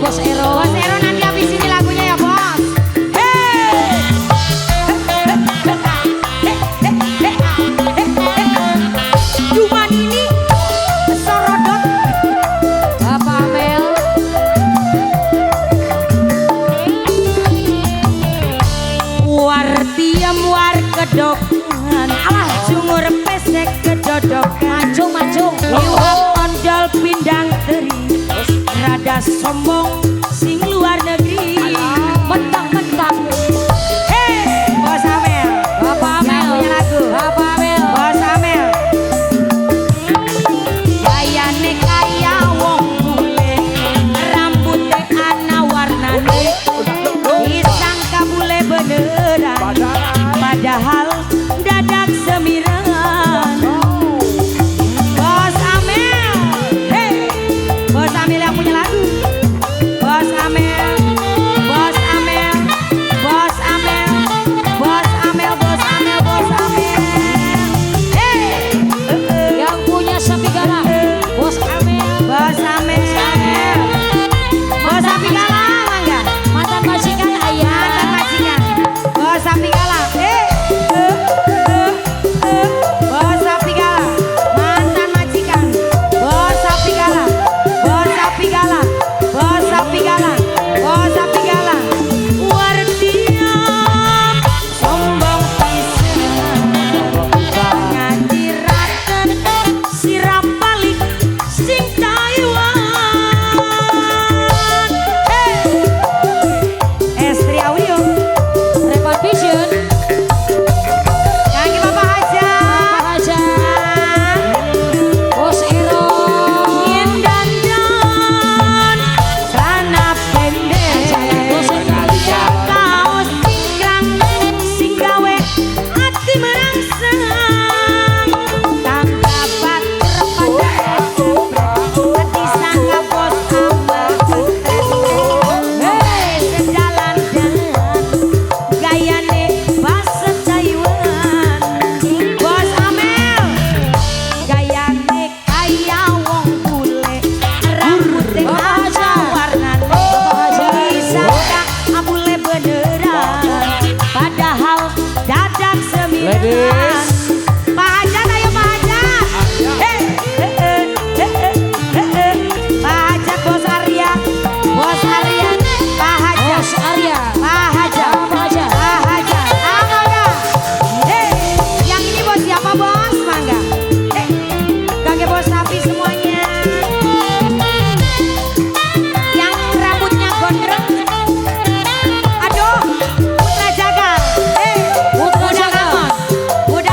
Bos Ero. Bos Ero nanti habis ini lagunya ya bos. Cuman ini sorodot. Bapak Amel. Wartiam war kedokan. Alah jungur pesek kedodokan. Macung. Liwat ondol pindang teri. Rada sombong sing luar negeri. Mentang-mentang. Bos Amel. Bapak Amel. Yang punya lagu. Bapak Amel. Bos Amel. Gayane kaya wong bule, rambutnya ana warnane. Disangka bule beneran, padahal dadak semiran. Bos Amel. Bos Amel yang punya lagu. Bos Amel. Bos Amel. Bos Amel. Bos Amel. Bos Amel. Bos Amel. Yang punya Sapigala. Bos Amel. Bos Amel. Bos Sapigala mangga. Mantan majikan ayah. Mantan majikan. Bos Sapigala. Bos Sapigala. Mantan majikan. Bos Sapigala. Bos Sapigala. Bos Sapigala. Bos Sapigala. Wartiam sombong pisan. Ngajiraken sirap balik sing Taiwan. Estri Audio. Record Vision. Kaki Bapak Haja. Bapak Haja. Bos Ero. Yen dandan celana pendek. Bos Ero. Kaos singkrang sing gawe ati merangsang. Tangga batur pada ati sangka bos Amel. Sejalan dan gayane bahasa Taiwan. Bos Amel gayane kaya wong bule, rambutnya aja warnane. Disangka abule beneran, padahal dadak semiran. Pak Hajat, ayo Pak Hajat. Pak Hajat, Bos Arya. Bos Arya. Pak Hajat. Bos Arya. Pak Hajat. Bapak Haja. Pak Hajat. Mangga. Yang ini bos siapa bos? Mangga. Kakek bos sapi semuanya. Yang rambutnya gondrong. Aduh, Putra Jagal. Putra Budak Jagal. Amon.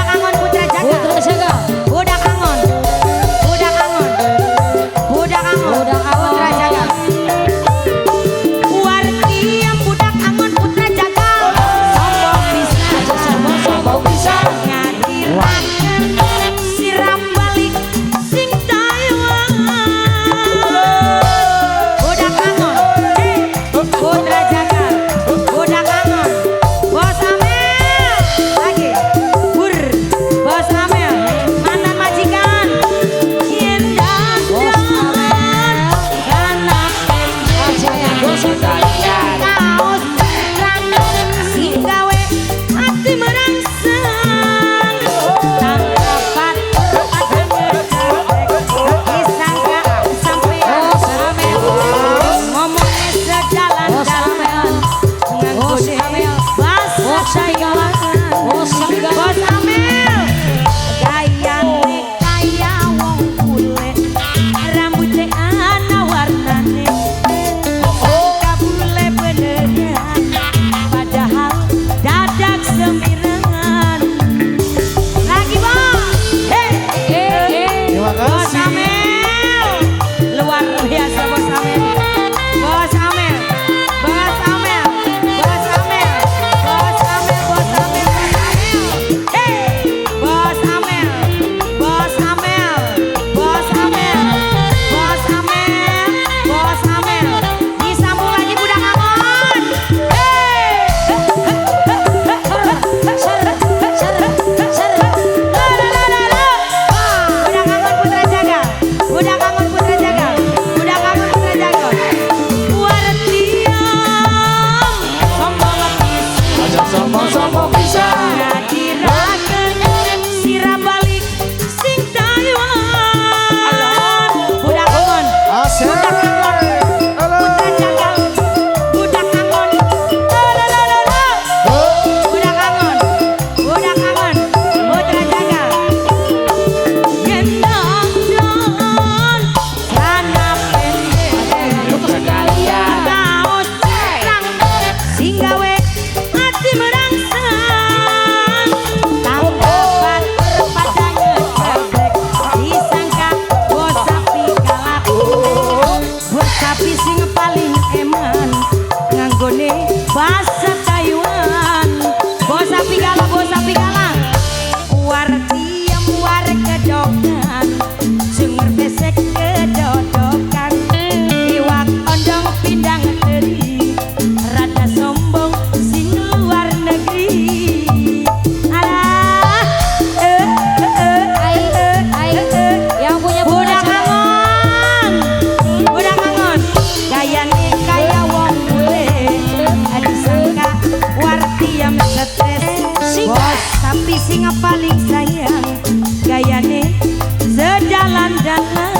Bos tapi singa paling sayang gayane sejalan-jalan